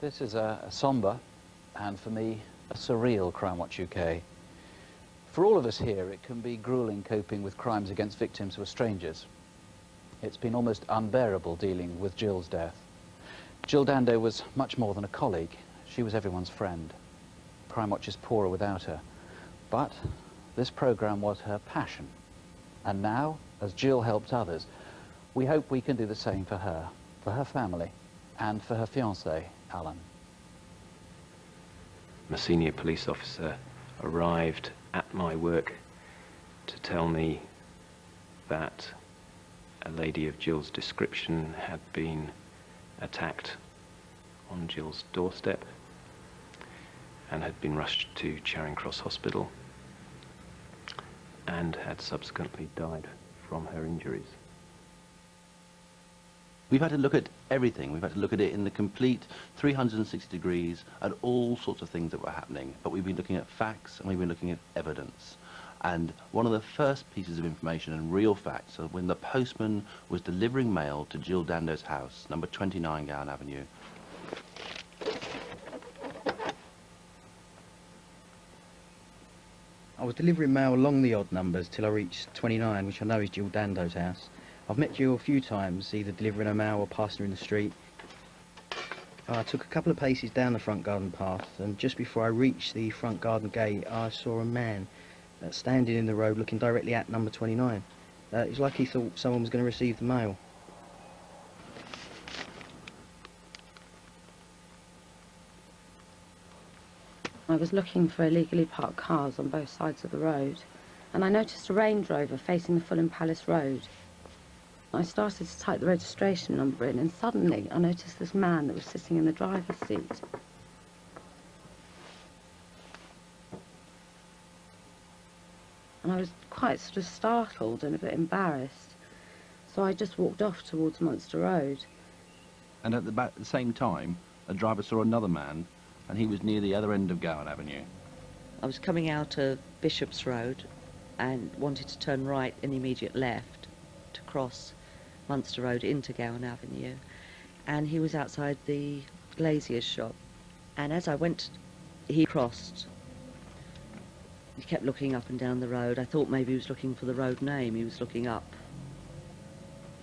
This is a sombre, and for me, a surreal Crimewatch UK. For all of us here, it can be grueling coping with crimes against victims who are strangers. It's been almost unbearable dealing with Jill's death. Jill Dando was much more than a colleague. She was everyone's friend. Crimewatch is poorer without her. But this programme was her passion. And now, as Jill helped others, we hope we can do the same for her family, and for her fiancé, Alan. A senior police officer arrived at my work to tell me that a lady of Jill's description had been attacked on Jill's doorstep and had been rushed to Charing Cross Hospital and had subsequently died from her injuries. We've had to look at everything. We've had to look at it in the complete 360 degrees at all sorts of things that were happening. But we've been looking at facts and we've been looking at evidence. And one of the first pieces of information and real facts are when the postman was delivering mail to Jill Dando's house, number 29 Gowan Avenue. I was delivering mail along the odd numbers till I reached 29, which I know is Jill Dando's house. I've met Jill a few times, either delivering her mail or passing her in the street. I took a couple of paces down the front garden path, and just before I reached the front garden gate, I saw a man standing in the road looking directly at number 29. It was like he thought someone was going to receive the mail. I was looking for illegally parked cars on both sides of the road, and I noticed a Range Rover facing the Fulham Palace Road. I started to type the registration number in, and suddenly I noticed this man that was sitting in the driver's seat. And I was quite sort of startled and a bit embarrassed, so I just walked off towards Munster Road. And at the same time, a driver saw another man, and he was near the other end of Gowan Avenue. I was coming out of Bishop's Road and wanted to turn right and immediate left to cross Munster Road into Gowan Avenue, and he was outside the glazier's shop, and as I went, he crossed. He kept looking up and down the road. I thought maybe he was looking for the road name. He was looking up.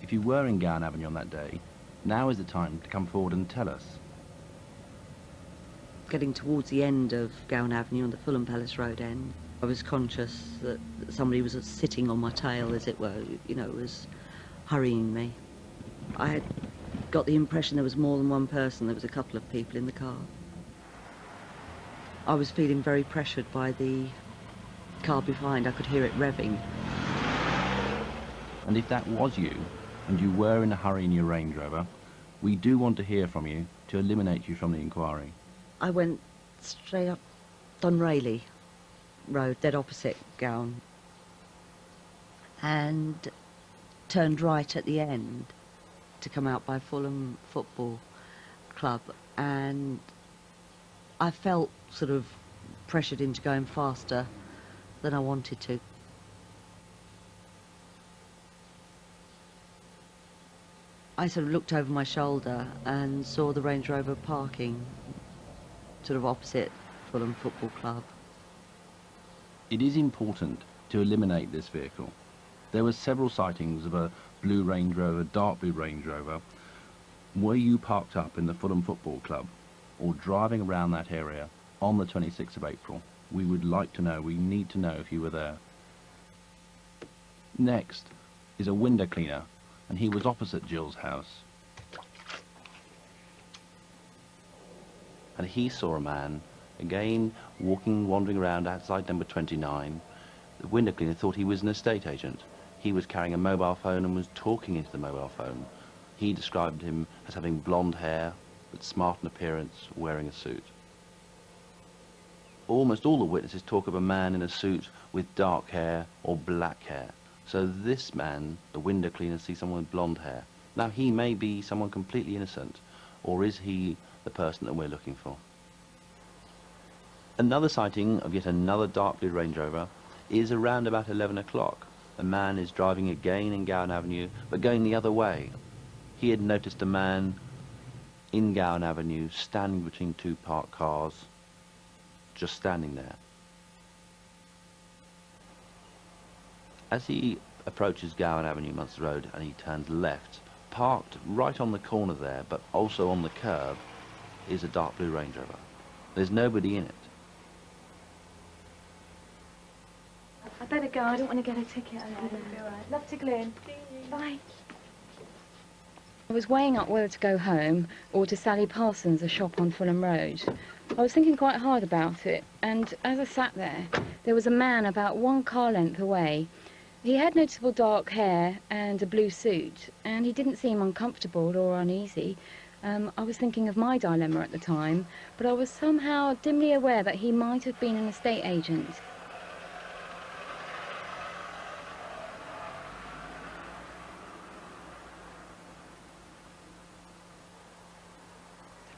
If you were in Gowan Avenue on that day, now is the time to come forward and tell us. Getting towards the end of Gowan Avenue on the Fulham Palace Road end, I was conscious that somebody was sitting on my tail, as it were, you know, was hurrying me. I had got the impression there was more than one person. There was a couple of people in the car. I was feeling very pressured by the car behind. I could hear it revving. And if that was you, and you were in a hurry in your Range Rover, we do want to hear from you to eliminate you from the inquiry. I went straight up Dunrayleigh Road, dead opposite Gowan, and turned right at the end to come out by Fulham Football Club, and I felt sort of pressured into going faster than I wanted to. I sort of looked over my shoulder and saw the Range Rover parking sort of opposite Fulham Football Club. It is important to eliminate this vehicle. There were several sightings of a blue Range Rover, dark blue Range Rover. Were you parked up in the Fulham Football Club or driving around that area on the 26th of April? We would like to know, we need to know if you were there. Next is a window cleaner, and he was opposite Jill's house. And he saw a man, again, wandering around outside number 29. The window cleaner thought he was an estate agent. He was carrying a mobile phone and was talking into the mobile phone. He described him as having blonde hair, but smart in appearance, wearing a suit. Almost all the witnesses talk of a man in a suit with dark hair or black hair. So this man, the window cleaner, sees someone with blonde hair. Now, he may be someone completely innocent, or is he the person that we're looking for? Another sighting of yet another dark blue Range Rover is around about 11 o'clock. A man is driving again in Gowan Avenue, but going the other way. He had noticed a man in Gowan Avenue, standing between two parked cars, just standing there. As he approaches Gowan Avenue, Munster Road, and he turns left, parked right on the corner there, but also on the curb, is a dark blue Range Rover. There's nobody in it. I'd better go. I don't want to get a ticket over there. Right. Love to glean. Bye. I was weighing up whether to go home or to Sally Parsons' shop on Fulham Road. I was thinking quite hard about it, and as I sat there was a man about one car length away. He had noticeable dark hair and a blue suit, and he didn't seem uncomfortable or uneasy. I was thinking of my dilemma at the time, but I was somehow dimly aware that he might have been an estate agent.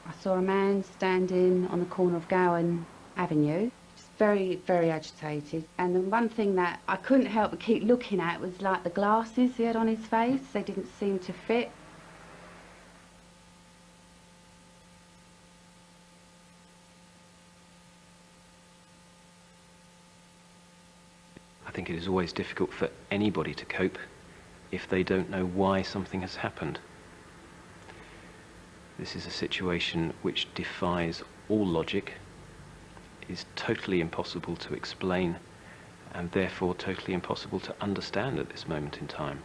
I saw a man standing on the corner of Gowan Avenue, just very, very agitated. And the one thing that I couldn't help but keep looking at was like the glasses he had on his face. They didn't seem to fit. I think it is always difficult for anybody to cope if they don't know why something has happened. This is a situation which defies all logic, is totally impossible to explain, and therefore totally impossible to understand at this moment in time.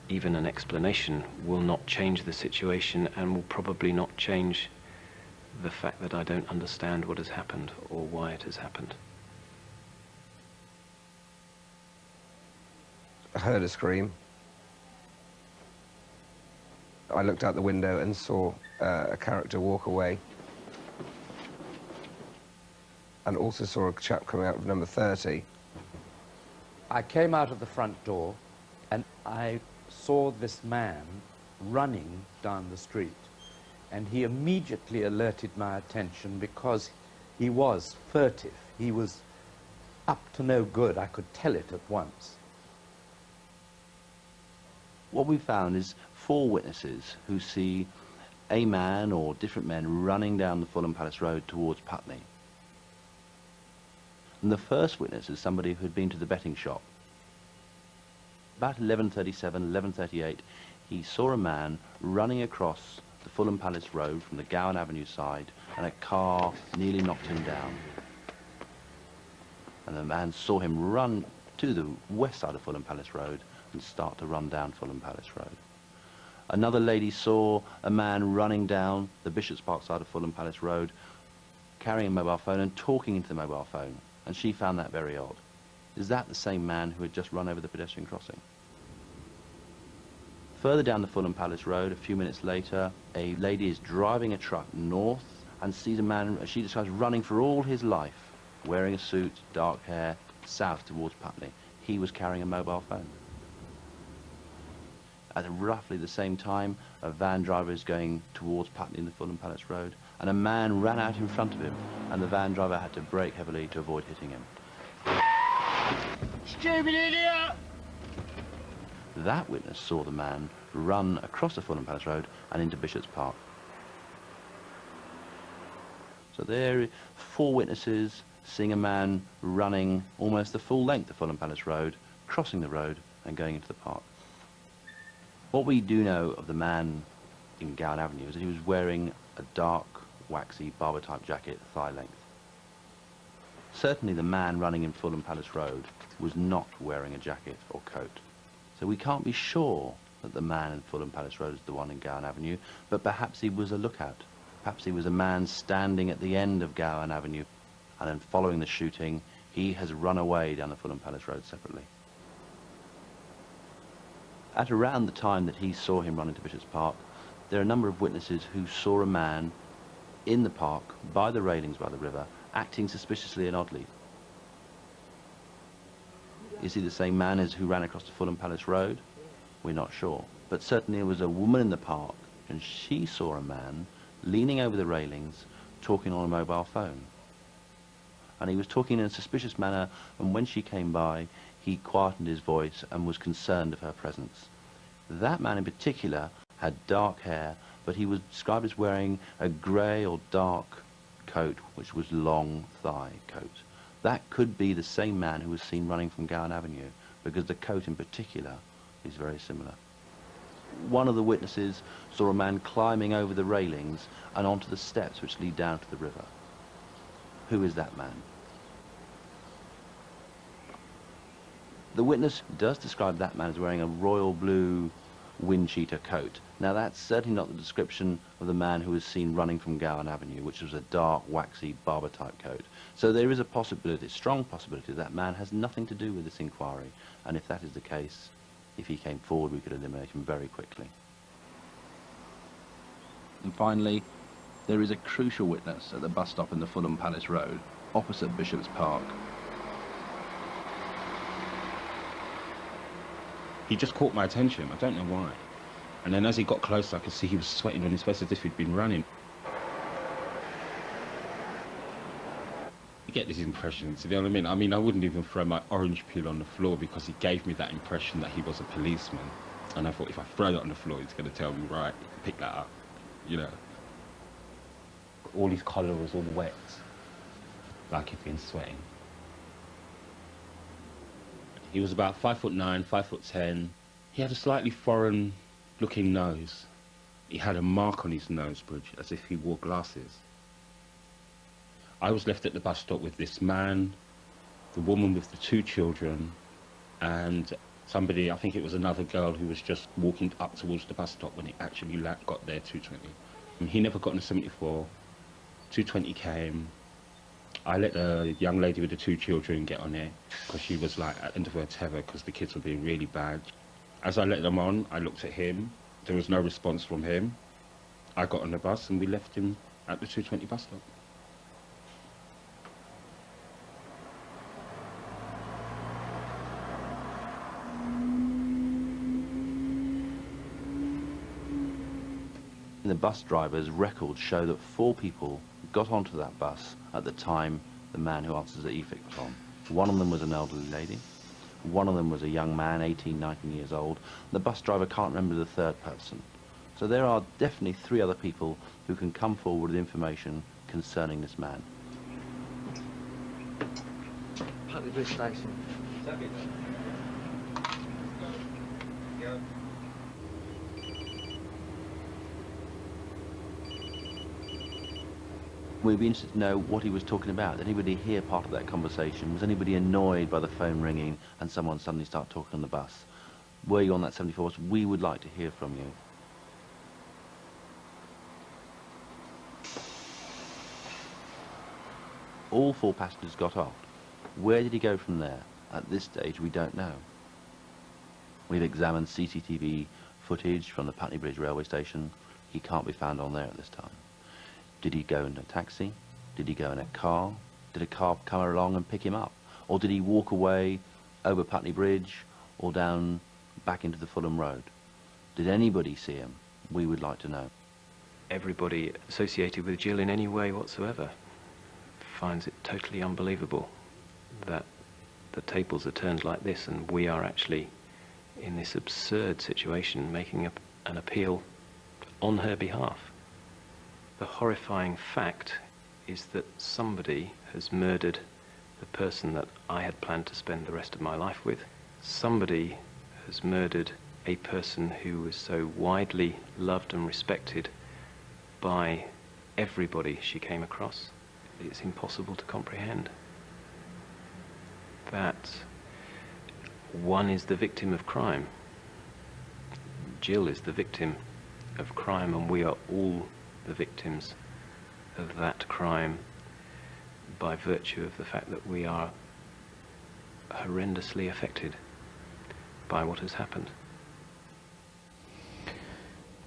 Even an explanation will not change the situation and will probably not change the fact that I don't understand what has happened or why it has happened. I heard a scream. I looked out the window and saw a character walk away, and also saw a chap coming out of number 30. I came out of the front door and I saw this man running down the street, and he immediately alerted my attention because he was furtive. He was up to no good. I could tell it at once. What we found is 4 witnesses who see a man or different men running down the Fulham Palace Road towards Putney. And the first witness is somebody who had been to the betting shop. About 11:37, 11:38, he saw a man running across the Fulham Palace Road from the Gowan Avenue side, and a car nearly knocked him down. And the man saw him run to the west side of Fulham Palace Road and start to run down Fulham Palace Road. Another lady saw a man running down the Bishop's Park side of Fulham Palace Road, carrying a mobile phone and talking into the mobile phone, and she found that very odd. Is that the same man who had just run over the pedestrian crossing? Further down the Fulham Palace Road, a few minutes later, a lady is driving a truck north and sees a man, as she describes, running for all his life, wearing a suit, dark hair, south towards Putney. He was carrying a mobile phone. At roughly the same time, a van driver is going towards Putney in the Fulham Palace Road, and a man ran out in front of him, and the van driver had to brake heavily to avoid hitting him. Stupid idiot! That witness saw the man run across the Fulham Palace Road and into Bishop's Park. So there are 4 witnesses seeing a man running almost the full length of Fulham Palace Road, crossing the road and going into the park. What we do know of the man in Gowan Avenue is that he was wearing a dark, waxy, barber-type jacket, thigh length. Certainly the man running in Fulham Palace Road was not wearing a jacket or coat. So we can't be sure that the man in Fulham Palace Road is the one in Gowan Avenue, but perhaps he was a lookout. Perhaps he was a man standing at the end of Gowan Avenue, and then following the shooting, he has run away down the Fulham Palace Road separately. At around the time that he saw him run into Bishop's Park, there are a number of witnesses who saw a man in the park, by the railings by the river, acting suspiciously and oddly. Is he the same man as who ran across the Fulham Palace Road? We're not sure. But certainly there was a woman in the park, and she saw a man leaning over the railings, talking on a mobile phone. And he was talking in a suspicious manner, and when she came by, he quietened his voice and was concerned of her presence. That man in particular had dark hair, but he was described as wearing a grey or dark coat, which was long thigh coat. That could be the same man who was seen running from Gowan Avenue, because the coat in particular is very similar. One of the witnesses saw a man climbing over the railings and onto the steps which lead down to the river. Who is that man? The witness does describe that man as wearing a royal blue wind cheater coat. Now that's certainly not the description of the man who was seen running from Gowan Avenue, which was a dark, waxy, barber type coat. So there is a possibility, strong possibility, that man has nothing to do with this inquiry, and if that is the case, if he came forward we could eliminate him very quickly. And finally, there is a crucial witness at the bus stop in the Fulham Palace Road, opposite Bishop's Park. He just caught my attention, I don't know why. And then as he got closer, I could see he was sweating on his face as if he'd been running. You get these impressions, you know what I mean? I mean, I wouldn't even throw my orange peel on the floor because he gave me that impression that he was a policeman. And I thought, if I throw it on the floor, he's going to tell me, right, pick that up, you know. All his collar was all wet, like he'd been sweating. He was about 5'9", 5'10". He had a slightly foreign-looking nose. He had a mark on his nose bridge, as if he wore glasses. I was left at the bus stop with this man, the woman with the 2 children, and somebody, I think it was another girl, who was just walking up towards the bus stop when it actually got there, 2:20. He never got on the 74. 2:20 came. I let the young lady with the 2 children get on there because she was like at the end of her tether because the kids were being really bad. As I let them on, I looked at him. There was no response from him. I got on the bus and we left him at the 2:20 bus stop. The bus driver's records show that 4 people got onto that bus at the time the man who answers the EFIC was on. One of them was an elderly lady. One of them was a young man, 18, 19 years old. The bus driver can't remember the 3rd person. So there are definitely 3 other people who can come forward with information concerning this man. Putney Bridge Station. We'd be interested to know what he was talking about. Did anybody hear part of that conversation? Was anybody annoyed by the phone ringing and someone suddenly started talking on the bus? Were you on that 74 bus? We would like to hear from you. All 4 passengers got off. Where did he go from there? At this stage, we don't know. We've examined CCTV footage from the Putney Bridge railway station. He can't be found on there at this time. Did he go in a taxi? Did he go in a car? Did a car come along and pick him up? Or did he walk away over Putney Bridge or down back into the Fulham Road? Did anybody see him? We would like to know. Everybody associated with Jill in any way whatsoever finds it totally unbelievable that the tables are turned like this and we are actually in this absurd situation making an appeal on her behalf. The horrifying fact is that somebody has murdered the person that I had planned to spend the rest of my life with. Somebody has murdered a person who was so widely loved and respected by everybody she came across. It's impossible to comprehend that one is the victim of crime. Jill is the victim of crime, and we are all the victims of that crime by virtue of the fact that we are horrendously affected by what has happened.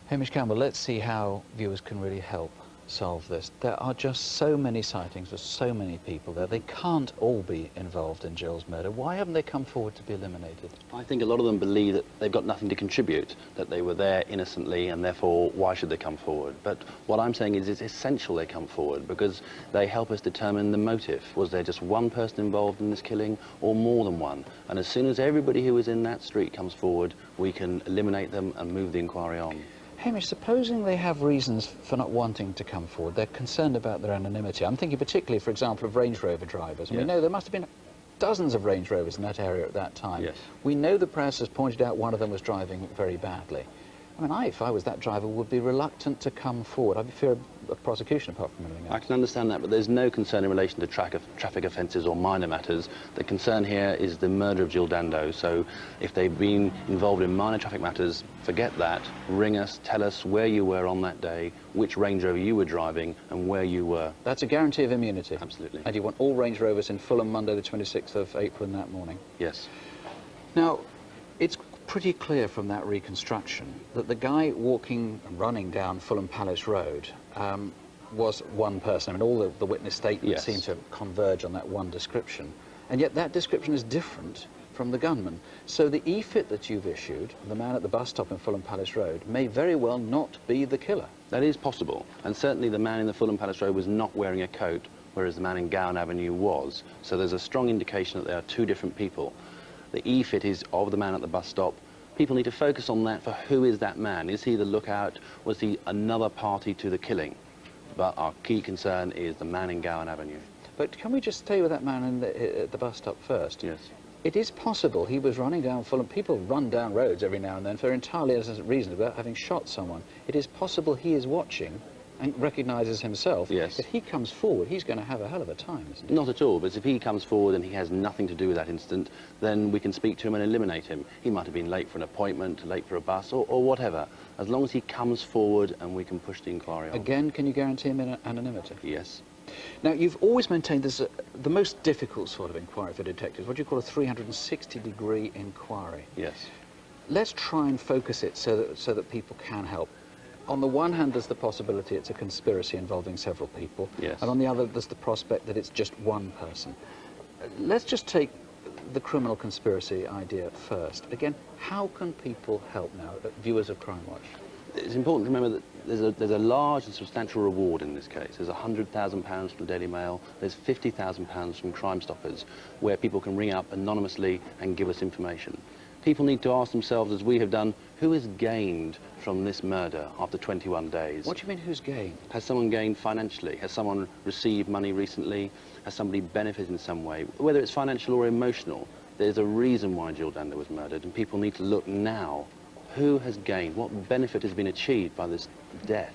Hamish Campbell, let's see how viewers can really help solve this. There are just so many sightings of so many people there. They can't all be involved in Jill's murder. Why haven't they come forward to be eliminated? I think a lot of them believe that they've got nothing to contribute, that they were there innocently and therefore why should they come forward? But what I'm saying is it's essential they come forward because they help us determine the motive. Was there just one person involved in this killing or more than one? And as soon as everybody who was in that street comes forward, we can eliminate them and move the inquiry on. Hamish, supposing they have reasons for not wanting to come forward, they're concerned about their anonymity. I'm thinking particularly, for example, of Range Rover drivers. And we know there must have been dozens of Range Rovers in that area at that time. Yes. We know the press has pointed out one of them was driving very badly. I mean, if I was that driver, would be reluctant to come forward. I'd fear a prosecution apart from anything else. I can understand that, but there's no concern in relation to traffic offences or minor matters. The concern here is the murder of Jill Dando, so if they've been involved in minor traffic matters, forget that. Ring us, tell us where you were on that day, which Range Rover you were driving, and where you were. That's a guarantee of immunity? Absolutely. And you want all Range Rovers in Fulham Monday the 26th of April in that morning? Yes. Now, it's pretty clear from that reconstruction that the guy walking and running down Fulham Palace Road was one person. I mean, all the witness statements seem to converge on that one description. And yet that description is different from the gunman. So the e-fit that you've issued, the man at the bus stop in Fulham Palace Road, may very well not be the killer. That is possible. And certainly the man in the Fulham Palace Road was not wearing a coat, whereas the man in Gowan Avenue was. So there's a strong indication that they are two different people. The e-fit is of the man at the bus stop. People need to focus on that for who is that man. Is he the lookout? Was he another party to the killing? But our key concern is the man in Gowan Avenue. But can we just stay with that man at the bus stop first? Yes. It is possible he was running down Fulham. People run down roads every now and then for entirely innocent reasons about having shot someone. It is possible he is watching and recognises himself. Yes. If he comes forward, he's going to have a hell of a time, isn't he? Not at all, but if he comes forward and he has nothing to do with that incident, then we can speak to him and eliminate him. He might have been late for an appointment, late for a bus, or whatever. As long as he comes forward and we can push the inquiry on. Again, can you guarantee him anonymity? Yes. Now, you've always maintained this the most difficult sort of inquiry for detectives, what do you call a 360-degree inquiry. Yes. Let's try and focus it so that people can help. On the one hand, there's the possibility it's a conspiracy involving several people. Yes. And on the other, there's the prospect that it's just one person. Let's just take the criminal conspiracy idea first. Again, how can people help now, viewers of Crimewatch? It's important to remember that there's a large and substantial reward in this case. There's £100,000 from the Daily Mail, there's £50,000 from Crime Stoppers, where people can ring up anonymously and give us information. People need to ask themselves, as we have done, who has gained from this murder after 21 days? What do you mean, who's gained? Has someone gained financially? Has someone received money recently? Has somebody benefited in some way? Whether it's financial or emotional, there's a reason why Jill Dando was murdered, and people need to look now. Who has gained? What benefit has been achieved by this death?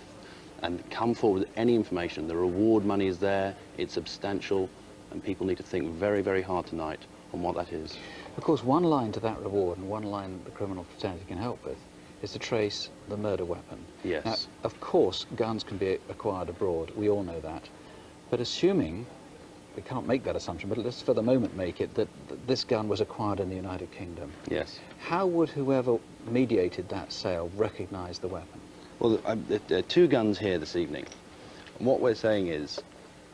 And come forward with any information. The reward money is there, it's substantial, and people need to think very, very hard tonight on what that is. Of course, one line to that reward and one line the criminal fraternity can help with is to trace the murder weapon. Yes. Now, of course, guns can be acquired abroad. We all know that. But assuming, we can't make that assumption, but let's for the moment make it, that this gun was acquired in the United Kingdom. Yes. How would whoever mediated that sale recognise the weapon? Well, there are two guns here this evening. And what we're saying is,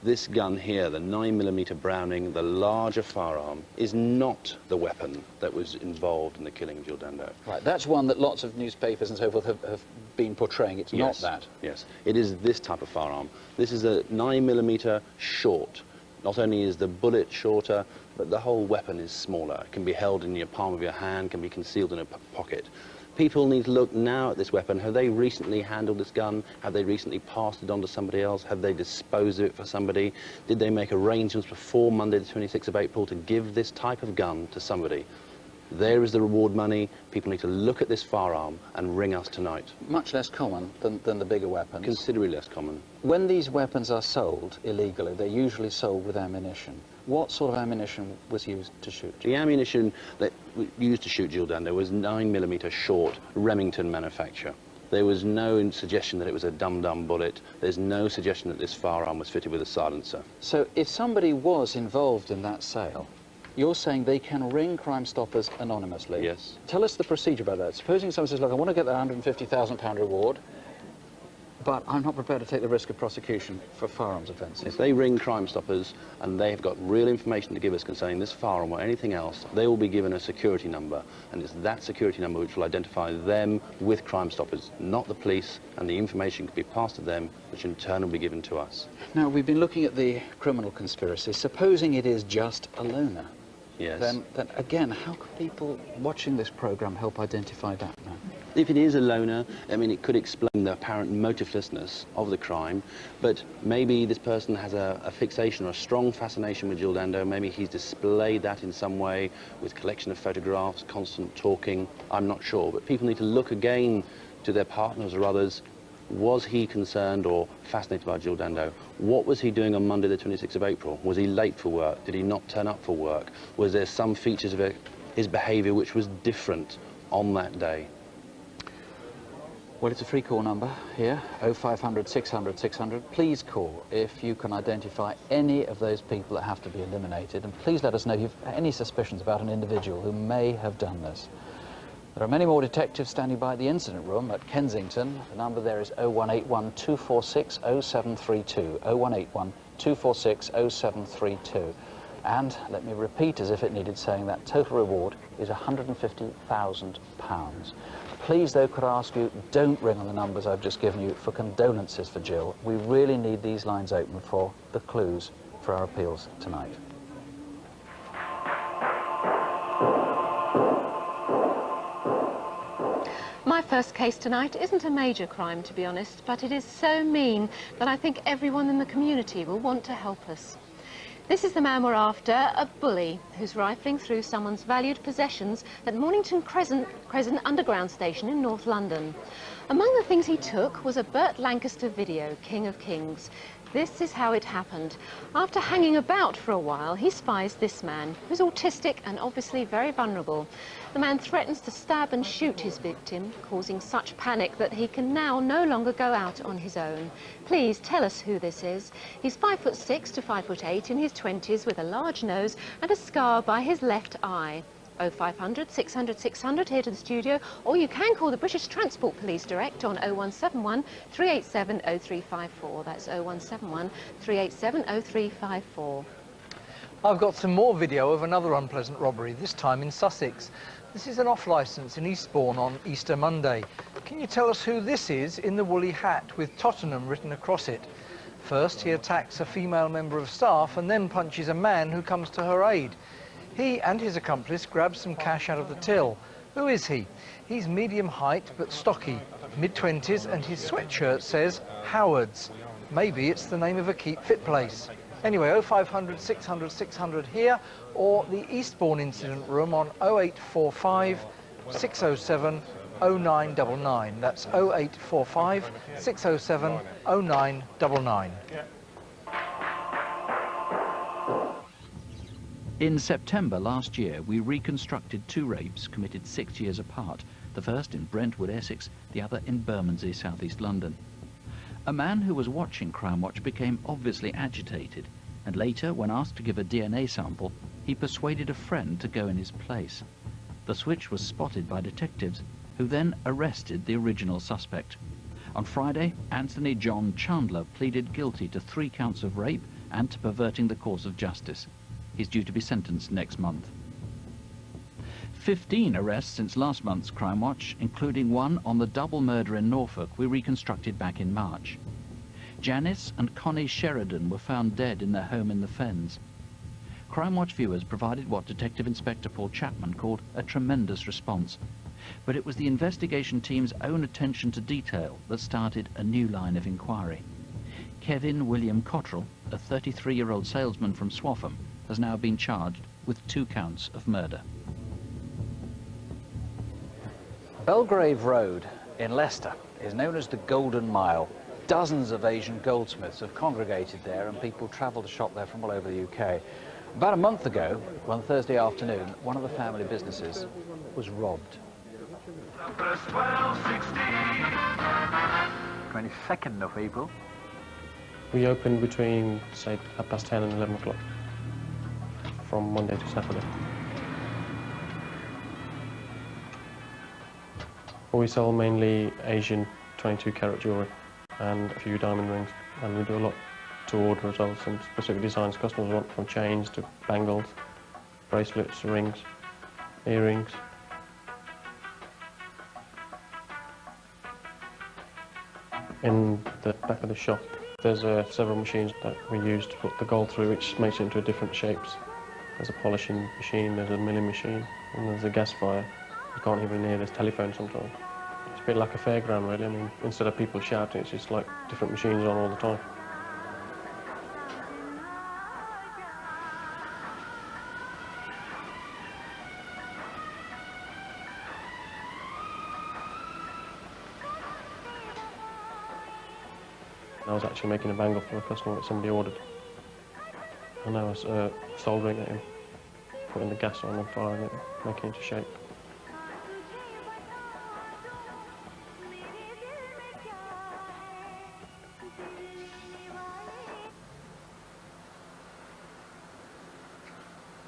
this gun here, the 9mm Browning, the larger firearm, is not the weapon that was involved in the killing of Jill Dando. Right, that's one that lots of newspapers and so forth have been portraying. It's not that. Yes, it is this type of firearm. This is a 9mm short. Not only is the bullet shorter, but the whole weapon is smaller. It can be held in your palm of your hand, can be concealed in a pocket. People need to look now at this weapon. Have they recently handled this gun? Have they recently passed it on to somebody else? Have they disposed of it for somebody? Did they make arrangements before Monday the 26th of April to give this type of gun to somebody? There is the reward money. People need to look at this firearm and ring us tonight. Much less common than the bigger weapons. Considerably less common. When these weapons are sold illegally, they're usually sold with ammunition. What sort of ammunition was used to shoot? The ammunition that was used to shoot Jill Dando was 9mm short Remington manufacture. There was no suggestion that it was a dum-dum bullet. There's no suggestion that this firearm was fitted with a silencer. So if somebody was involved in that sale, you're saying they can ring Crime Stoppers anonymously? Yes. Tell us the procedure about that. Supposing someone says, look, I want to get that £150,000 reward, but I'm not prepared to take the risk of prosecution for firearms offences. If they ring Crime Stoppers and they have got real information to give us concerning this firearm or anything else, they will be given a security number, and it's that security number which will identify them with Crime Stoppers, not the police, and the information can be passed to them, which in turn will be given to us. Now, we've been looking at the criminal conspiracy. Supposing it is just a loner, Yes. then again, how can people watching this programme help identify that man? If it is a loner, I mean, it could explain the apparent motivelessness of the crime, but maybe this person has a fixation or a strong fascination with Jill Dando. Maybe he's displayed that in some way with collection of photographs, constant talking. I'm not sure, but people need to look again to their partners or others. Was he concerned or fascinated by Jill Dando? What was he doing on Monday the 26th of April? Was he late for work? Did he not turn up for work? Was there some features of his behaviour which was different on that day? Well, it's a free call number here, 0500 600 600. Please call if you can identify any of those people that have to be eliminated, and please let us know if you've any suspicions about an individual who may have done this. There are many more detectives standing by at the incident room at Kensington. The number there is 0181 246 0732, 0181 246 0732. And let me repeat, as if it needed saying, that total reward is £150,000. Please, though, could I ask you, don't ring on the numbers I've just given you for condolences for Jill. We really need these lines open for the clues for our appeals tonight. My first case tonight isn't a major crime, to be honest, but it is so mean that I think everyone in the community will want to help us. This is the man we're after, a bully who's rifling through someone's valued possessions at Mornington Crescent Underground Station in North London. Among the things he took was a Burt Lancaster video, King of Kings. This is how it happened. After hanging about for a while, he spies this man, who's autistic and obviously very vulnerable. The man threatens to stab and shoot his victim, causing such panic that he can now no longer go out on his own. Please tell us who this is. He's 5'6" to 5'8", in his 20s, with a large nose and a scar by his left eye. 0500 600 600 here to the studio, or you can call the British Transport Police direct on 0171 387 0354. That's 0171 387 0354. I've got some more video of another unpleasant robbery, this time in Sussex. This is an off-licence in Eastbourne on Easter Monday. Can you tell us who this is in the woolly hat with Tottenham written across it? First, he attacks a female member of staff and then punches a man who comes to her aid. He and his accomplice grab some cash out of the till. Who is he? He's medium height but stocky, mid-20s, and his sweatshirt says Howard's. Maybe it's the name of a Keep Fit place. Anyway, 0500 600 600 here, or the Eastbourne incident room on 0845 607 0999. That's 0845 607 0999. In September last year, we reconstructed two rapes committed 6 years apart, the first in Brentwood, Essex, the other in Bermondsey, southeast London. A man who was watching Crimewatch became obviously agitated, and later, when asked to give a DNA sample, he persuaded a friend to go in his place. The switch was spotted by detectives, who then arrested the original suspect. On Friday, Anthony John Chandler pleaded guilty to 3 counts of rape and to perverting the course of justice. He's due to be sentenced next month. 15 arrests since last month's Crimewatch, including one on the double murder in Norfolk we reconstructed back in March. Janice and Connie Sheridan were found dead in their home in the Fens. Crimewatch viewers provided what Detective Inspector Paul Chapman called a tremendous response. But it was the investigation team's own attention to detail that started a new line of inquiry. Kevin William Cottrell, a 33-year-old salesman from Swaffham, has now been charged with 2 counts of murder. Belgrave Road in Leicester is known as the Golden Mile. Dozens of Asian goldsmiths have congregated there, and people travel to shop there from all over the UK. About a month ago, one Thursday afternoon, one of the family businesses was robbed. 22nd of April. We opened between, say, 10:30 and 11 o'clock, from Monday to Saturday. We sell mainly Asian 22-carat jewellery and a few diamond rings, and we do a lot to order as well, some specific designs customers want, from chains to bangles, bracelets, rings, earrings. In the back of the shop, there's several machines that we use to put the gold through, which makes it into different shapes. There's a polishing machine, there's a milling machine, and there's a gas fire. You can't even hear this telephone sometimes. It's a bit like a fairground, really. I mean, instead of people shouting, it's just like different machines on all the time. I was actually making a bangle for a customer that somebody ordered. And I was soldering it in, putting the gas on and firing it, making it to shape.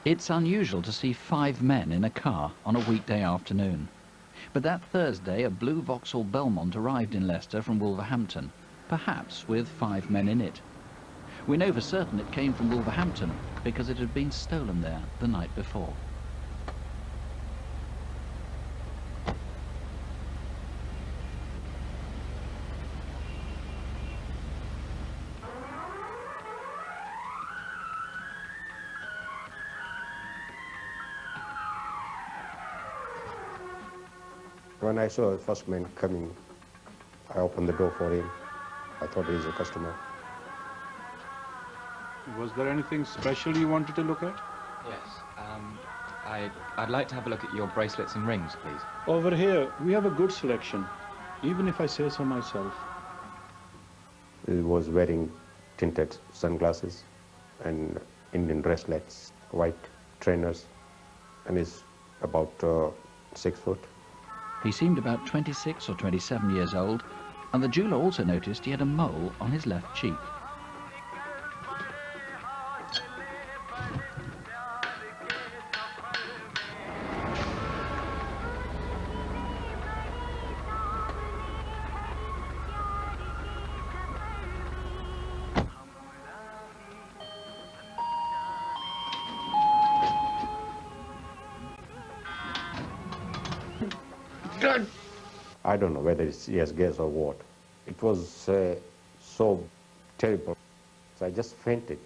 It's unusual to see 5 men in a car on a weekday afternoon. But that Thursday, a blue Vauxhall Belmont arrived in Leicester from Wolverhampton, perhaps with 5 men in it. We know for certain it came from Wolverhampton because it had been stolen there the night before. When I saw the first man coming, I opened the door for him. I thought he was a customer. Was there anything special you wanted to look at? Yes. I'd like to have a look at your bracelets and rings, please. Over here, we have a good selection, even if I say so myself. He was wearing tinted sunglasses and Indian bracelets, white trainers, and he's about 6 foot. He seemed about 26 or 27 years old, and the jeweller also noticed he had a mole on his left cheek. I don't know whether it's yes gas or what. It was so terrible, so I just fainted.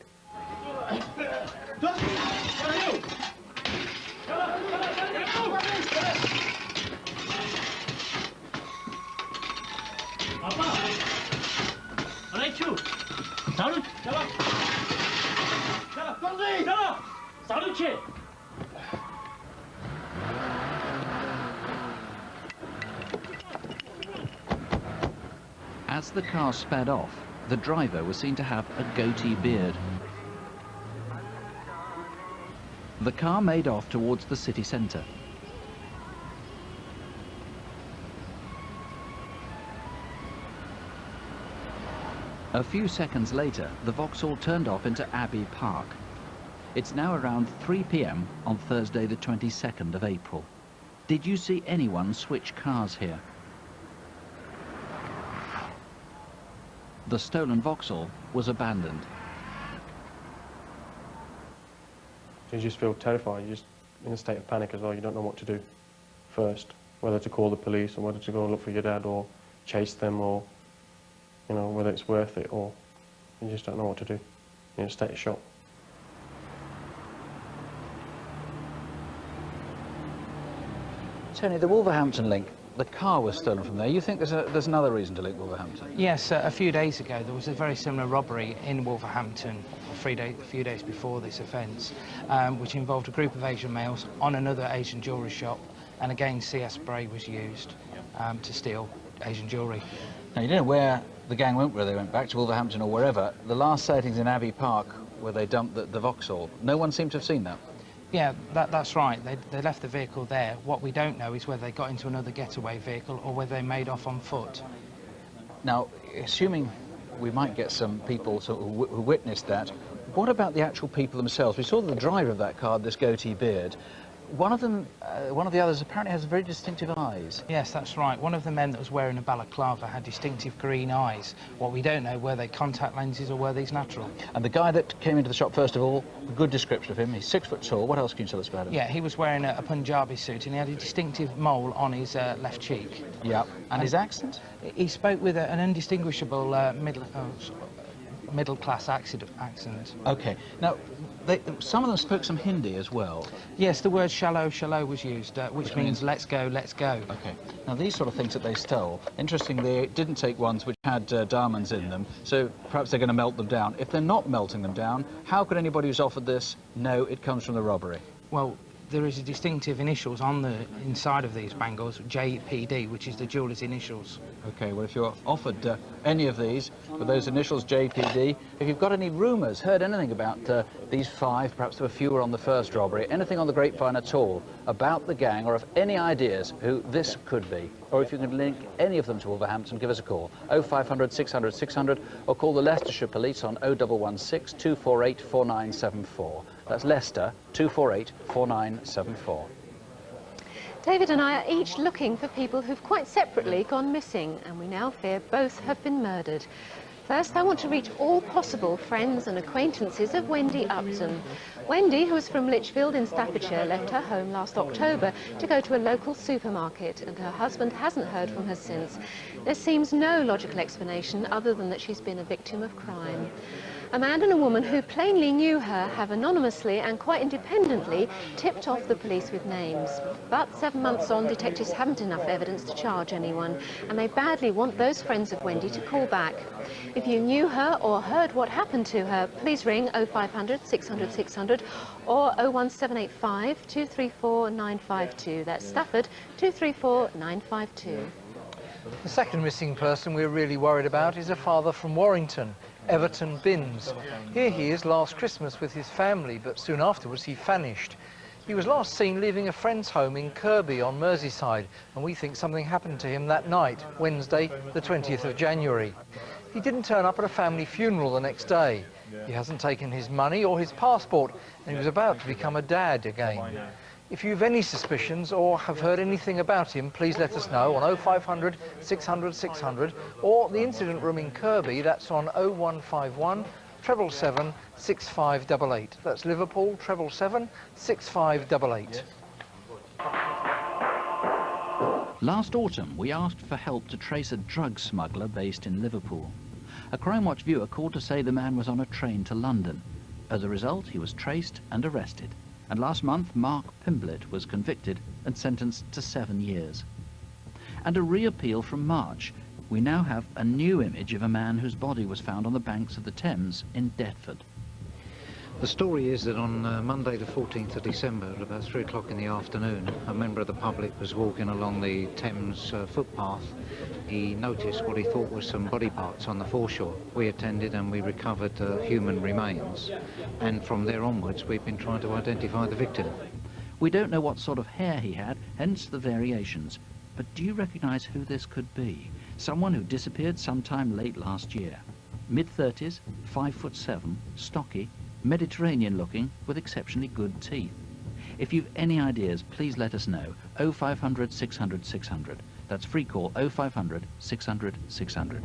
As the car sped off, the driver was seen to have a goatee beard. The car made off towards the city centre. A few seconds later, the Vauxhall turned off into Abbey Park. It's now around 3 p.m. on Thursday the 22nd of April. Did you see anyone switch cars here? The stolen Vauxhall was abandoned. You just feel terrified, you're just in a state of panic as well. You don't know what to do first, whether to call the police or whether to go and look for your dad or chase them, or, you know, whether it's worth it, or you just don't know what to do. You're in a state of shock. Tony, the Wolverhampton link, the car was stolen from there. You think there's another reason to link Wolverhampton? Yes, a few days ago there was a very similar robbery in Wolverhampton, a few days before this offence, which involved a group of Asian males on another Asian jewellery shop, and again CS spray was used to steal Asian jewellery. Now, you don't know where the gang went, whether they went back to Wolverhampton or wherever. The last sightings in Abbey Park, where they dumped the Vauxhall, no one seemed to have seen that. Yeah, that's right. They left the vehicle there. What we don't know is whether they got into another getaway vehicle or whether they made off on foot. Now, assuming we might get some people who witnessed that, what about the actual people themselves? We saw the driver of that car had this goatee beard. One of the others apparently has very distinctive eyes. Yes, that's right. One of the men that was wearing a balaclava had distinctive green eyes. What we don't know, were they contact lenses or were these natural? And the guy that came into the shop, first of all, a good description of him. He's 6 foot tall. What else can you tell us about him? Yeah, he was wearing a Punjabi suit and he had a distinctive mole on his left cheek. Yeah. And his accent? He spoke with an undistinguishable middle-class accent. OK. Now, some of them spoke some Hindi as well. Yes, the word shallow was used, which means let's go, let's go. OK. Now, these sort of things that they stole, interestingly, they didn't take ones which had diamonds in them, so perhaps they're going to melt them down. If they're not melting them down, how could anybody who's offered this know it comes from the robbery? Well, there is a distinctive initials on the inside of these bangles, JPD, which is the jeweller's initials. OK, well, if you're offered any of these with those initials JPD, if you've got any rumours, heard anything about these 5, perhaps there were fewer on the first robbery, anything on the grapevine at all about the gang, or have any ideas who this could be, or if you can link any of them to Wolverhampton, give us a call. 0500 600 600, or call the Leicestershire Police on 0116 248 4974. That's Leicester, 248 4974. David and I are each looking for people who've quite separately gone missing, and we now fear both have been murdered. First, I want to reach all possible friends and acquaintances of Wendy Upton. Wendy, who is from Lichfield in Staffordshire, left her home last October to go to a local supermarket, and her husband hasn't heard from her since. There seems no logical explanation other than that she's been a victim of crime. A man and a woman who plainly knew her have anonymously and quite independently tipped off the police with names. But 7 months on, detectives haven't enough evidence to charge anyone, and they badly want those friends of Wendy to call back. If you knew her or heard what happened to her, please ring 0500 600 600 or 01785 234 952. That's Stafford, 234 952. The second missing person we're really worried about is a father from Warrington, Everton Binns. Here he is last Christmas with his family, but soon afterwards he vanished. He was last seen leaving a friend's home in Kirby on Merseyside, and we think something happened to him that night, Wednesday, the 20th of January. He didn't turn up at a family funeral the next day. He hasn't taken his money or his passport, and he was about to become a dad again. If you've any suspicions or have heard anything about him, please let us know on 0500 600 600 or the incident room in Kirby, that's on 0151 777 6588. That's Liverpool 777 6588. Last autumn, we asked for help to trace a drug smuggler based in Liverpool. A Crimewatch viewer called to say the man was on a train to London. As a result, he was traced and arrested. And last month, Mark Pimblett was convicted and sentenced to 7 years. And a re-appeal from March. We now have a new image of a man whose body was found on the banks of the Thames in Deptford. The story is that on Monday the 14th of December at about 3 o'clock in the afternoon, a member of the public was walking along the Thames footpath. He noticed what he thought was some body parts on the foreshore. We attended and we recovered human remains, and from there onwards we've been trying to identify the victim. We don't know what sort of hair he had, hence the variations. But do you recognise who this could be? Someone who disappeared sometime late last year. Mid-30s, 5'7", stocky, Mediterranean looking, with exceptionally good teeth. If you've any ideas, please let us know. 0500 600 600. That's free call 0500 600 600.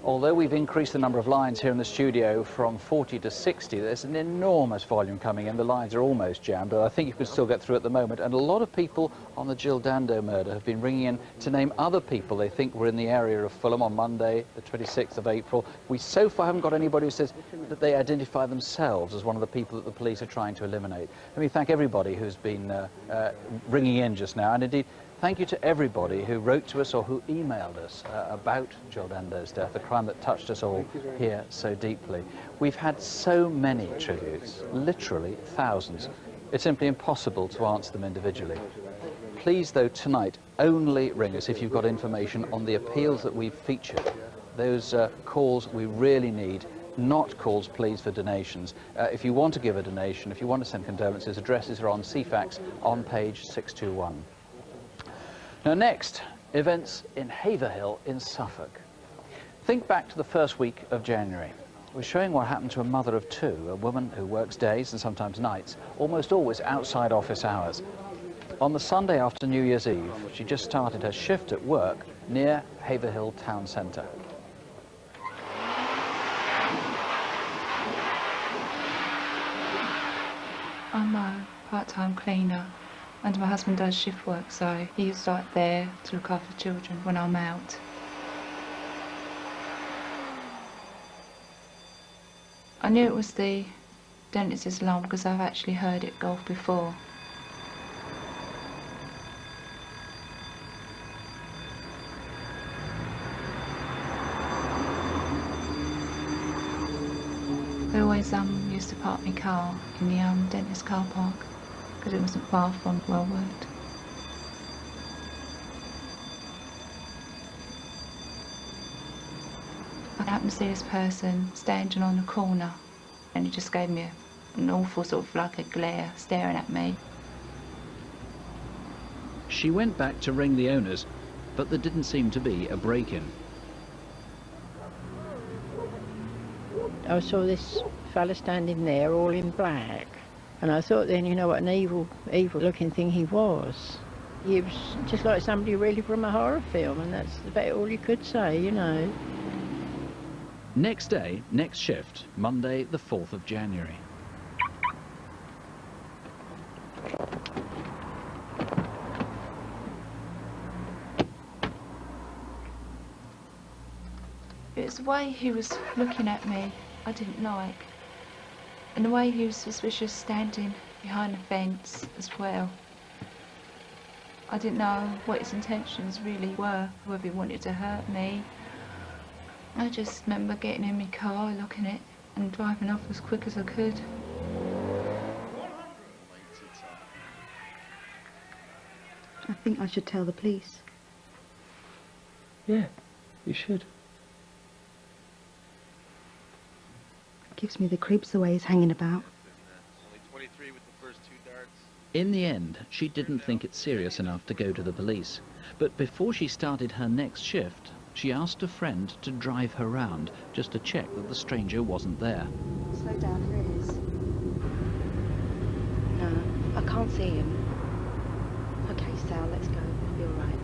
Although we've increased the number of lines here in the studio from 40 to 60, there's an enormous volume coming in. The lines are almost jammed, but I think you can still get through at the moment. And a lot of people on the Jill Dando murder have been ringing in to name other people they think were in the area of Fulham on Monday, the 26th of April. We so far haven't got anybody who says that they identify themselves as one of the people that the police are trying to eliminate. Let me thank everybody who's been ringing in just now, and indeed, thank you to everybody who wrote to us or who emailed us about Jill Dando's death, a crime that touched us all here so deeply. We've had so many tributes, literally thousands. It's simply impossible to answer them individually. Please, though, tonight, only ring us if you've got information on the appeals that we've featured. Those calls we really need, not calls, please, for donations. If you want to give a donation, if you want to send condolences, addresses are on CFAX on page 621. Now next, events in Haverhill in Suffolk. Think back to the first week of January. We're showing what happened to a mother of 2, a woman who works days and sometimes nights, almost always outside office hours. On the Sunday after New Year's Eve, she just started her shift at work near Haverhill town centre. I'm a part-time cleaner. And my husband does shift work, so he's like there to look after the children when I'm out. I knew it was the dentist's alarm because I've actually heard it go off before. I always used to park my car in the dentist car park because it wasn't far from where I worked. I happened to see this person standing on the corner and he just gave me an awful sort of like a glare staring at me. She went back to ring the owners, but there didn't seem to be a break-in. I saw this fella standing there all in black, and I thought then, you know, what an evil looking thing he was. He was just like somebody really from a horror film, and that's about all you could say, you know. Next day, next shift, Monday the 4th of January. It's the way he was looking at me I didn't like, and the way he was suspicious standing behind the fence as well. I didn't know what his intentions really were, whether he wanted to hurt me. I just remember getting in my car, locking it, and driving off as quick as I could. I think I should tell the police. Yeah, you should. Gives me the creeps the way he's hanging about. In the end, she didn't think it serious enough to go to the police. But before she started her next shift, she asked a friend to drive her round, just to check that the stranger wasn't there. Slow down, here it is. No, I can't see him. Okay, Sal, let's go. It'll be all right.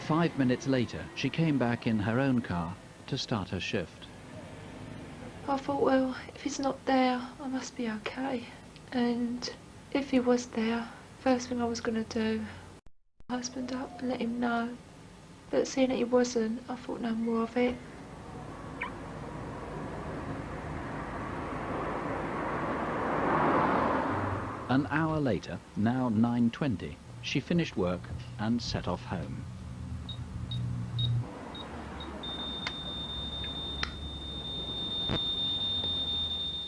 5 minutes later, she came back in her own car to start her shift. I thought, well, if he's not there, I must be okay. And if he was there, first thing I was going to do, my husband up and let him know. But seeing that he wasn't, I thought no more of it. An hour later, now 9:20, she finished work and set off home.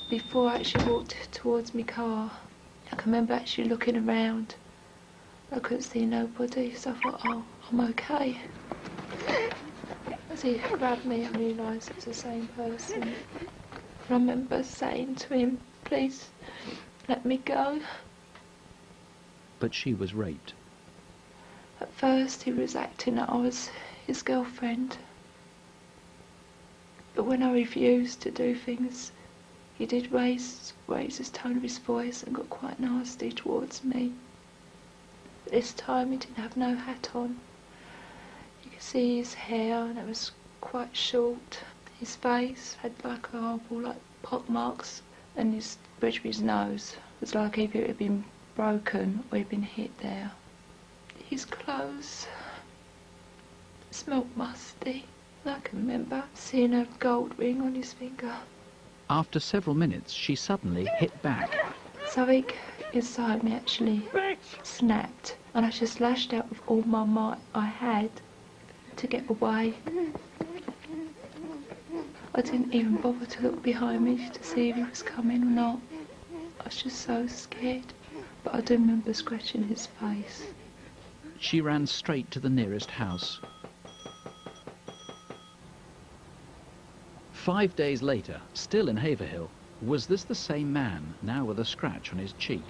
Before I actually walked towards my car, I can remember actually looking around. I couldn't see nobody, so I thought, oh, I'm okay. As he grabbed me, I realised it was the same person. And I remember saying to him, please, let me go. But she was raped. At first, he was acting that I was his girlfriend. But when I refused to do things, he did raise his tone of his voice and got quite nasty towards me. But this time he didn't have no hat on. You could see his hair and it was quite short. His face had like horrible like pock marks, and his bridge of his nose was like either it had been broken or he'd been hit there. His clothes smelt musty. I can remember seeing a gold ring on his finger. After several minutes, she suddenly hit back. Something inside me actually snapped, and I just lashed out with all my might I had to get away. I didn't even bother to look behind me to see if he was coming or not. I was just so scared, but I do remember scratching his face. She ran straight to the nearest house. 5 days later, still in Haverhill, was this the same man, now with a scratch on his cheek?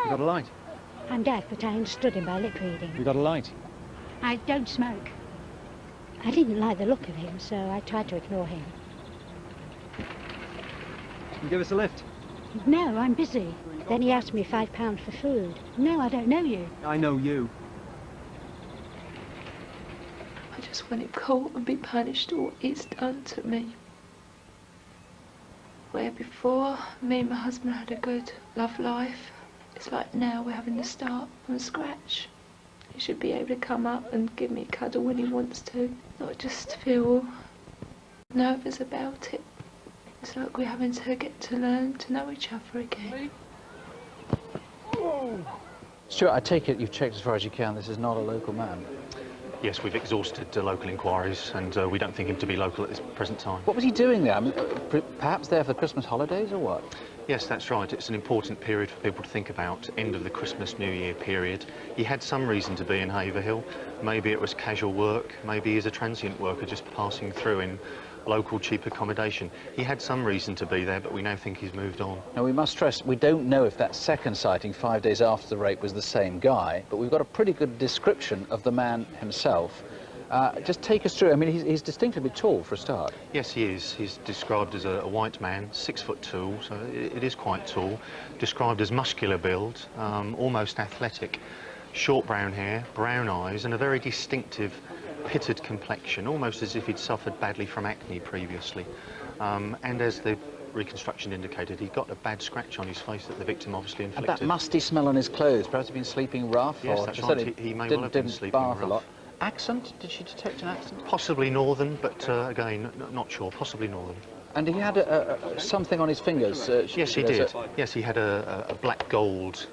You got a light? I'm deaf, but I understood him by lip reading. You got a light? I don't smoke. I didn't like the look of him, so I tried to ignore him. Can you give us a lift? No, I'm busy. Then he asked me £5 for food. No, I don't know you. I know you. I just want him caught and be punished for what he's done to me. Where before, me and my husband had a good love life. It's like now we're having to start from scratch. He should be able to come up and give me a cuddle when he wants to, not just feel nervous about it. It's like we're having to get to learn to know each other again. Stuart, I take it you've checked as far as you can. This is not a local man. Yes, we've exhausted local inquiries, and we don't think him to be local at this present time. What was he doing there? I mean, perhaps there for the Christmas holidays, or what? Yes, that's right. It's an important period for people to think about, end of the Christmas, New Year period. He had some reason to be in Haverhill. Maybe it was casual work, maybe he's a transient worker just passing through in local cheap accommodation. He had some reason to be there, but we now think he's moved on. Now, we must stress, we don't know if that second sighting 5 days after the rape was the same guy, but we've got a pretty good description of the man himself. Just take us through. I mean, he's distinctively tall for a start. Yes, he is. He's described as a white man, 6'2", so it is quite tall. Described as muscular build, almost athletic. Short brown hair, brown eyes, and a very distinctive pitted complexion, almost as if he'd suffered badly from acne previously. And as the reconstruction indicated, he got a bad scratch on his face that the victim obviously inflicted. And that musty smell on his clothes. Perhaps he'd been sleeping rough. Yes, or that's right. He may well have been sleeping bath rough. a lot. Accent? Did she detect an accent? Possibly northern, but again, not sure. Possibly northern. And he had something on his fingers. Yes, he did. Yes, he had a black gold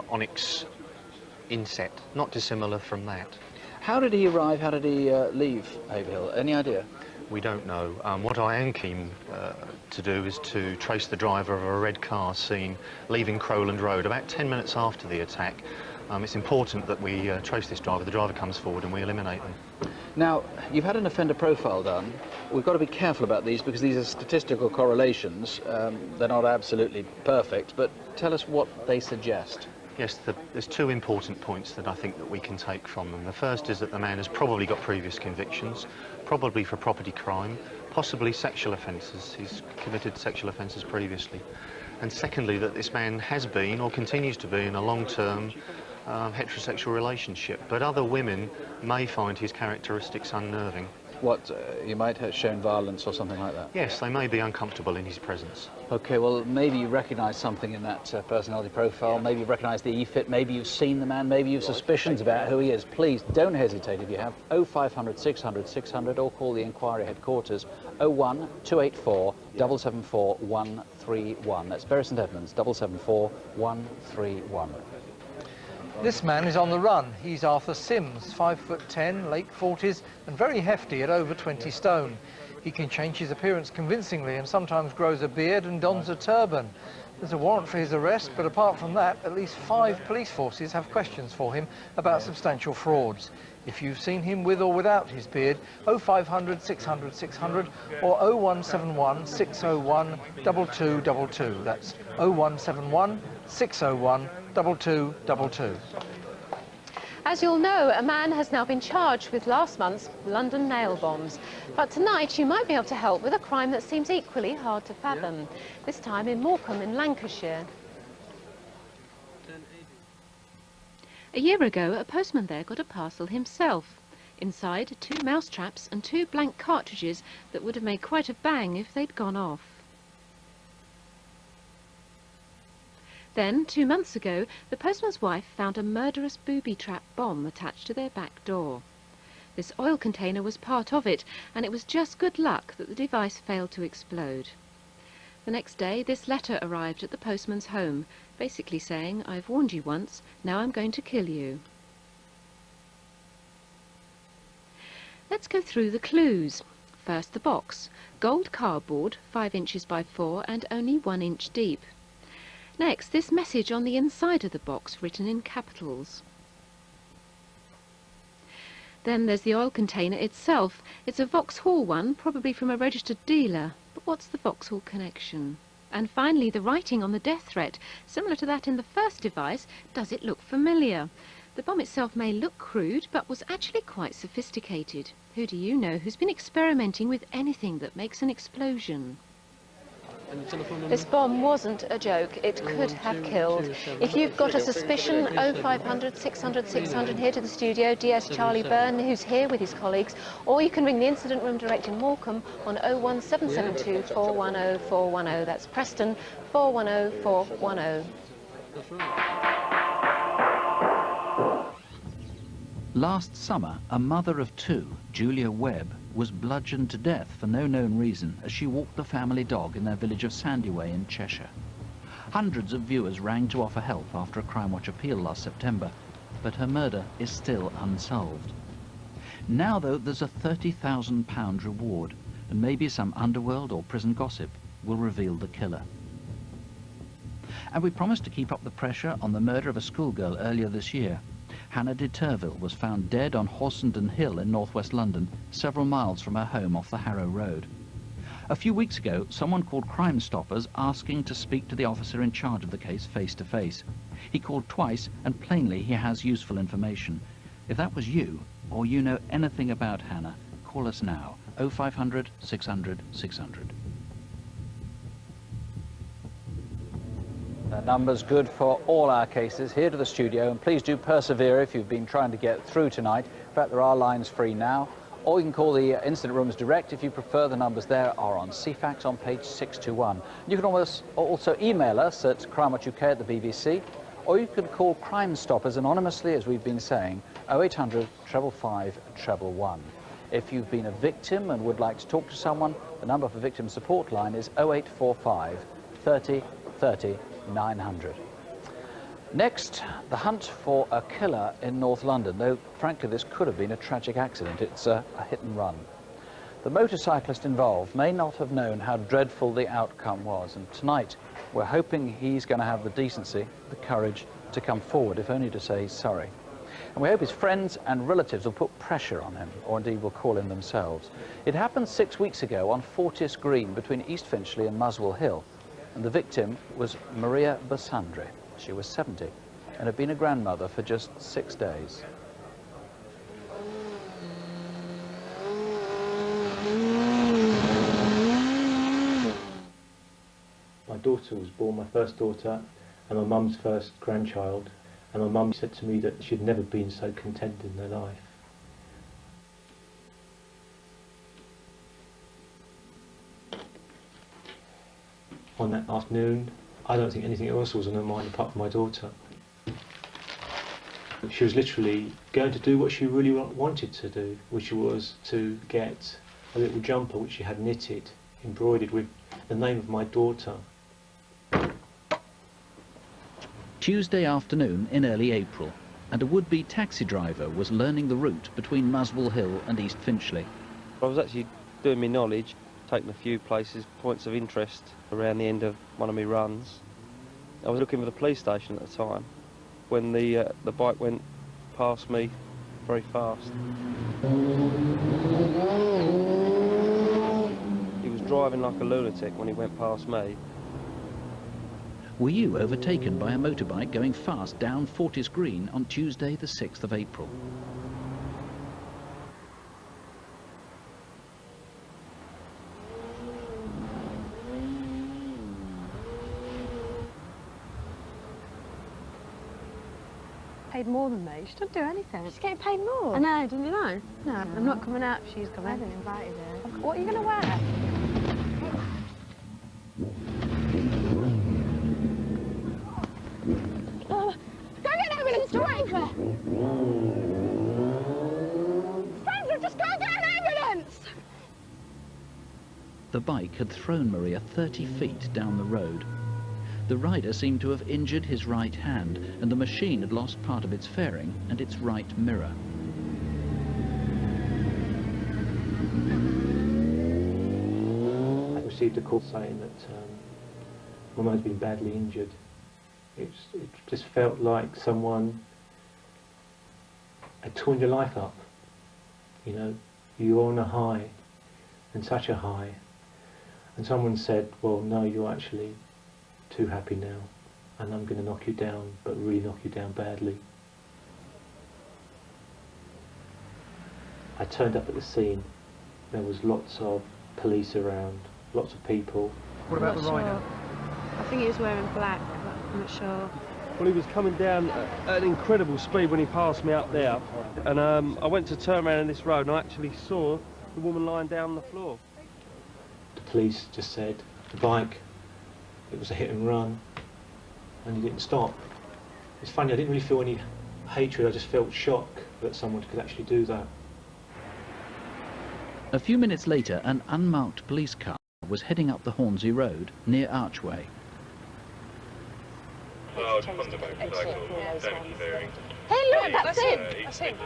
onyx inset, not dissimilar from that. How did he arrive? How did he leave Haverhill? Any idea? We don't know. What I am keen to do is to trace the driver of a red car seen leaving Crowland Road about 10 minutes after the attack. It's important that we trace this driver. The driver comes forward and we eliminate them. Now, you've had an offender profile done. We've got to be careful about these because these are statistical correlations. They're not absolutely perfect, but tell us what they suggest. Yes, there's two important points that I think that we can take from them. The first is that the man has probably got previous convictions, probably for property crime, possibly sexual offences. He's committed sexual offences previously. And secondly, that this man has been or continues to be in a long-term heterosexual relationship, but other women may find his characteristics unnerving. What, he might have shown violence or something like that? Yes, they may be uncomfortable in his presence. OK, well, maybe you recognise something in that personality profile, maybe you recognise the E-fit, maybe you've seen the man, maybe you've suspicions about who he is. Please, don't hesitate if you have. 0500 600 600 or call the inquiry headquarters 01 284 774 131. That's Bury St Edmunds, 774 131. This man is on the run. He's Arthur Sims, 5'10", late 40s, and very hefty at over 20 stone. He can change his appearance convincingly and sometimes grows a beard and dons a turban. There's a warrant for his arrest, but apart from that, at least 5 police forces have questions for him about substantial frauds. If you've seen him with or without his beard, 0500 600 600 or 0171 601 2222. That's 0171 601 2222. As you'll know, a man has now been charged with last month's London nail bombs. But tonight you might be able to help with a crime that seems equally hard to fathom, this time in Morecambe in Lancashire. A year ago, a postman there got a parcel himself. Inside, 2 mouse traps and 2 blank cartridges that would have made quite a bang if they'd gone off. Then, 2 months ago, the postman's wife found a murderous booby-trap bomb attached to their back door. This oil container was part of it, and it was just good luck that the device failed to explode. The next day, this letter arrived at the postman's home, basically saying, "I've warned you once, now I'm going to kill you." Let's go through the clues. First, the box. Gold cardboard, 5 inches by 4 and only 1 inch deep. Next, this message on the inside of the box, written in capitals. Then there's the oil container itself. It's a Vauxhall one, probably from a registered dealer. But what's the Vauxhall connection? And finally, the writing on the death threat, similar to that in the first device. Does it look familiar? The bomb itself may look crude, but was actually quite sophisticated. Who do you know who's been experimenting with anything that makes an explosion? This bomb wasn't a joke. It could have killed. If you've got a suspicion, 0500 600 600 here to the studio, DS Charlie Byrne, who's here with his colleagues, or you can ring the incident room direct in Morecambe on 01772 410 410. That's Preston 410 410. Last summer, a mother of two, Julia Webb, was bludgeoned to death for no known reason as she walked the family dog in their village of Sandyway in Cheshire. Hundreds of viewers rang to offer help after a Crimewatch appeal last September, but her murder is still unsolved. Now, though, there's a £30,000 reward, and maybe some underworld or prison gossip will reveal the killer. And we promised to keep up the pressure on the murder of a schoolgirl earlier this year. Hannah de Turville was found dead on Horsenden Hill in northwest London, several miles from her home off the Harrow Road. A few weeks ago, someone called Crime Stoppers asking to speak to the officer in charge of the case face to face. He called twice, and plainly he has useful information. If that was you, or you know anything about Hannah, call us now, 0500 600 600. The number's good for all our cases here to the studio, and please do persevere if you've been trying to get through tonight. In fact, there are lines free now, or you can call the incident rooms direct if you prefer. The numbers there are on CFAX on page 621. You can also email us at Crimewatch UK at the BBC, or you can call Crime Stoppers anonymously, as we've been saying, 0800 555 111. If you've been a victim and would like to talk to someone, the number for victim support line is 0845 30 30 900. Next, the hunt for a killer in North London, though frankly this could have been a tragic accident. It's a hit and run. The motorcyclist involved may not have known how dreadful the outcome was, and tonight we're hoping he's going to have the decency, the courage to come forward, if only to say sorry. And we hope his friends and relatives will put pressure on him, or indeed will call in themselves. It happened 6 weeks ago on Fortis Green between East Finchley and Muswell Hill. And the victim was Maria Basandre. She was 70 and had been a grandmother for just 6 days. My daughter was born, my first daughter, and my mum's first grandchild. And my mum said to me that she'd never been so content in her life. On that afternoon, I don't think anything else was on her mind apart from my daughter. She was literally going to do what she really wanted to do, which was to get a little jumper which she had knitted, embroidered with the name of my daughter. Tuesday afternoon in early April, and a would-be taxi driver was learning the route between Muswell Hill and East Finchley. I was actually doing my knowledge, taking a few places, points of interest around the end of one of my runs. I was looking for the police station at the time when the bike went past me very fast. He was driving like a lunatic when he went past me. Were you overtaken by a motorbike going fast down Fortis Green on Tuesday the 6th of April? Paid more than me. She doesn't do anything. She's getting paid more? I know, didn't you know? No, I'm not coming out if she's coming. I haven't invited her. What are you going to wear? Oh, go get an ambulance driver! Sandra, just go get an ambulance! The bike had thrown Maria 30 feet down the road. The rider seemed to have injured his right hand, and the machine had lost part of its fairing and its right mirror. I received a call saying that my mum's been badly injured. It just felt like someone had torn your life up. You know, you're on a high, and such a high, and someone said, well, no, you're actually too happy now, and I'm going to knock you down, but really knock you down badly. I turned up at the scene. There was lots of police around, lots of people. What about the rider? I think he was wearing black, but I'm not sure. Well, he was coming down at an incredible speed when he passed me up there, and I went to turn around in this road and I actually saw the woman lying down on the floor. The police just said, the bike, it was a hit and run, and he didn't stop. It's funny, I didn't really feel any hatred, I just felt shock that someone could actually do that. A few minutes later, an unmarked police car was heading up the Hornsey Road near Archway. Hey, look, that's him. That's him.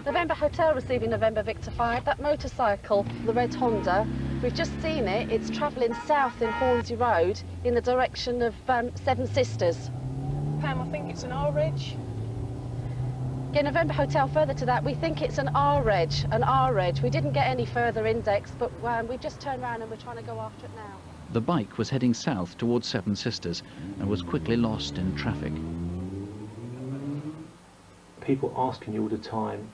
November Hotel receiving November Victor 5. That motorcycle, the red Honda, we've just seen it. It's travelling south in Hornsey Road in the direction of Seven Sisters. Pam, I think it's an R-Reg. Yeah, November Hotel, further to that, we think it's an R-Reg, We didn't get any further index, but we've just turned around and we're trying to go after it now. The bike was heading south towards Seven Sisters and was quickly lost in traffic. People asking you all the time,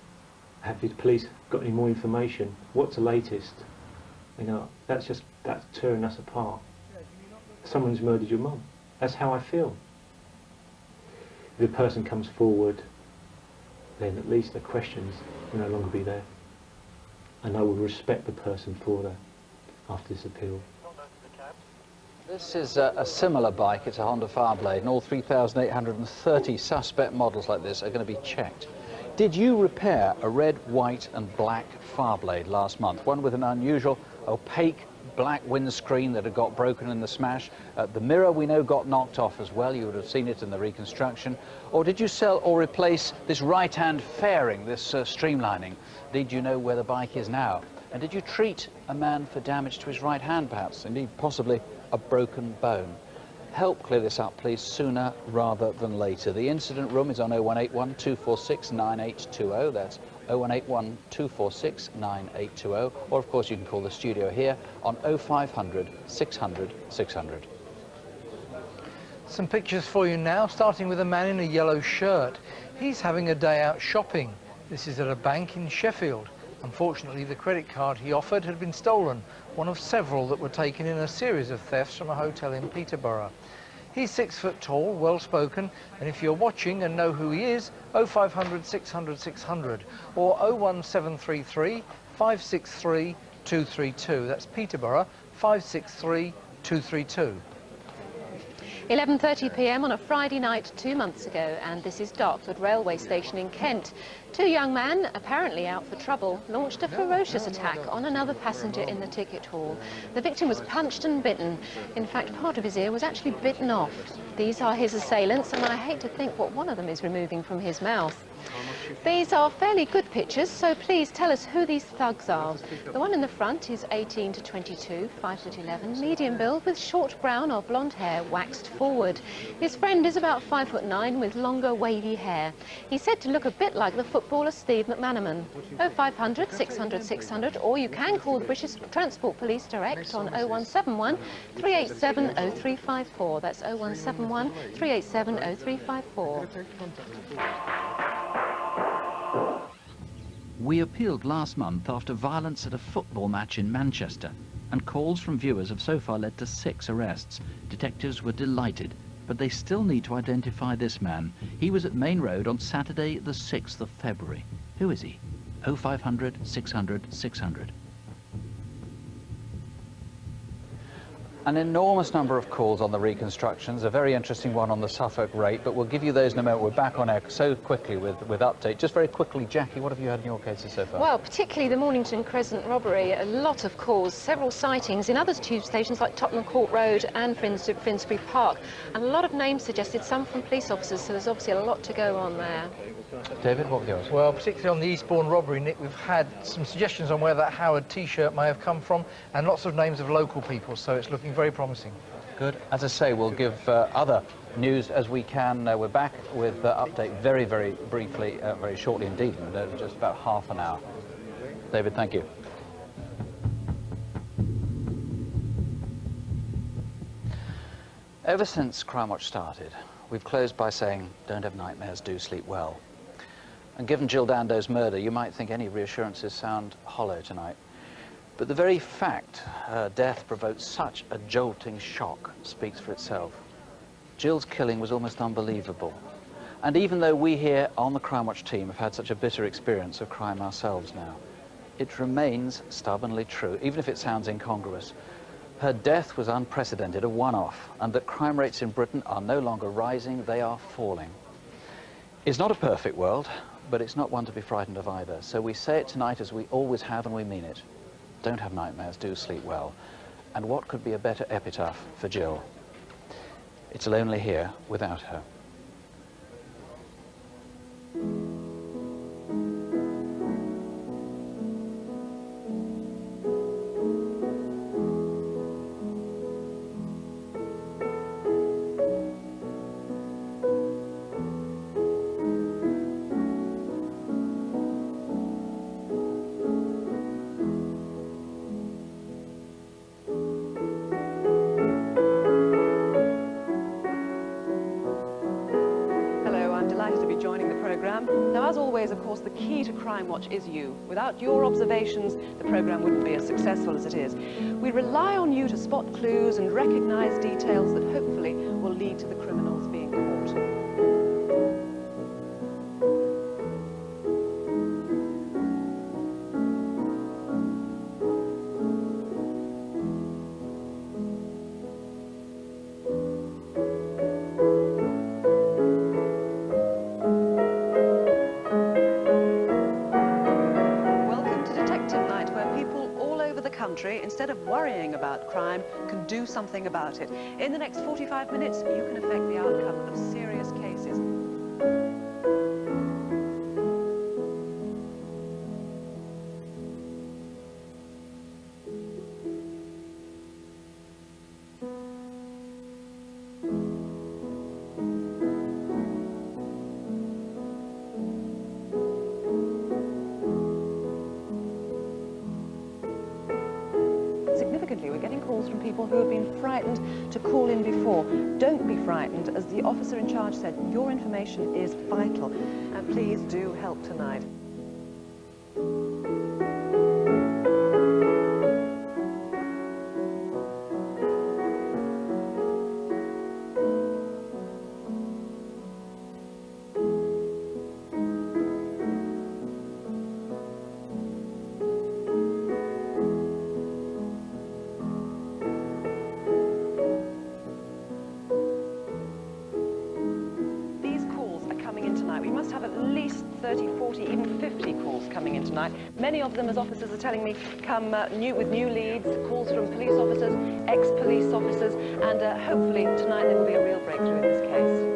have the police got any more information? What's the latest? You know, that's tearing us apart. Someone's murdered your mum. That's how I feel. If the person comes forward, then at least the questions will no longer be there. And I will respect the person for that after this appeal. This is a similar bike. It's a Honda Fireblade, and all 3,830 suspect models like this are going to be checked. Did you repair a red, white and black Fireblade last month? One with an unusual opaque black windscreen that had got broken in the smash. The mirror we know got knocked off as well. You would have seen it in the reconstruction. Or did you sell or replace this right-hand fairing, this streamlining? Did you know where the bike is now? And did you treat a man for damage to his right hand, perhaps? Indeed, possibly a broken bone. Help clear this up, please, sooner rather than later. The incident room is on 0181 246 9820. That's 0181 246 9820. Or, of course, you can call the studio here on 0500 600 600. Some pictures for you now, starting with a man in a yellow shirt. He's having a day out shopping. This is at a bank in Sheffield. Unfortunately, the credit card he offered had been stolen, one of several that were taken in a series of thefts from a hotel in Peterborough. He's 6 foot tall, well-spoken, and if you're watching and know who he is, 0500 600 600 or 01733 563 232. That's Peterborough, 563 232. 11:30 p.m. on a Friday night 2 months ago, and this is Dartford Railway Station in Kent. Two young men, apparently out for trouble, launched a ferocious attack on another passenger in the ticket hall. The victim was punched and bitten. In fact, part of his ear was actually bitten off. These are his assailants, and I hate to think what one of them is removing from his mouth. These are fairly good pictures, so please tell us who these thugs are. The one in the front is 18 to 22, 5'11", medium build with short brown or blonde hair waxed forward. His friend is about 5'9" with longer wavy hair. He's said to look a bit like the footballer Steve McManaman. 0500 600 600, or you can call the British Transport Police direct on 0171 387 0354. That's 0171 387 0354. We appealed last month after violence at a football match in Manchester, and calls from viewers have so far led to 6 arrests. Detectives were delighted, but they still need to identify this man. He was at Main Road on Saturday the 6th of February. Who is he? 0500 600 600. An enormous number of calls on the reconstructions, a very interesting one on the Suffolk rate, but we'll give you those in a moment. We're back on air so quickly with update. Just very quickly, Jackie, what have you had in your cases so far? Well, particularly the Mornington Crescent robbery, a lot of calls, several sightings in other tube stations like Tottenham Court Road and Finsbury Park, and a lot of names suggested, some from police officers, so there's obviously a lot to go on there. David, what was yours? Well, particularly on the Eastbourne robbery, Nick, we've had some suggestions on where that Howard T-shirt may have come from, and lots of names of local people, so it's looking very promising. Good. As I say, we'll give other news as we can. We're back with update very, very briefly, very shortly indeed, in just about half an hour. David, thank you. Ever since Crimewatch started, we've closed by saying, don't have nightmares, do sleep well. And given Jill Dando's murder, you might think any reassurances sound hollow tonight. But the very fact her death provoked such a jolting shock speaks for itself. Jill's killing was almost unbelievable. And even though we here on the Crimewatch team have had such a bitter experience of crime ourselves now, it remains stubbornly true, even if it sounds incongruous. Her death was unprecedented, a one-off, and that crime rates in Britain are no longer rising, they are falling. It's not a perfect world, but it's not one to be frightened of either. So we say it tonight as we always have, and we mean it. Don't have nightmares, do sleep well. And what could be a better epitaph for Jill? It's lonely here without her. Now, as always, of course, the key to Crimewatch is you. Without your observations, the programme wouldn't be as successful as it is. We rely on you to spot clues and recognise details that hopefully will lead to the criminals being caught. Instead of worrying about crime, can do something about it. In the next 45 minutes, you can affect the outcome of serious cases. We're getting calls from people who have been frightened to call in before. Don't be frightened. As the officer in charge said, your information is vital. And please do help tonight. We must have at least 30, 40, even 50 calls coming in tonight. Many of them, as officers are telling me, come with new leads, calls from police officers, ex-police officers, and hopefully tonight there will be a real breakthrough in this case.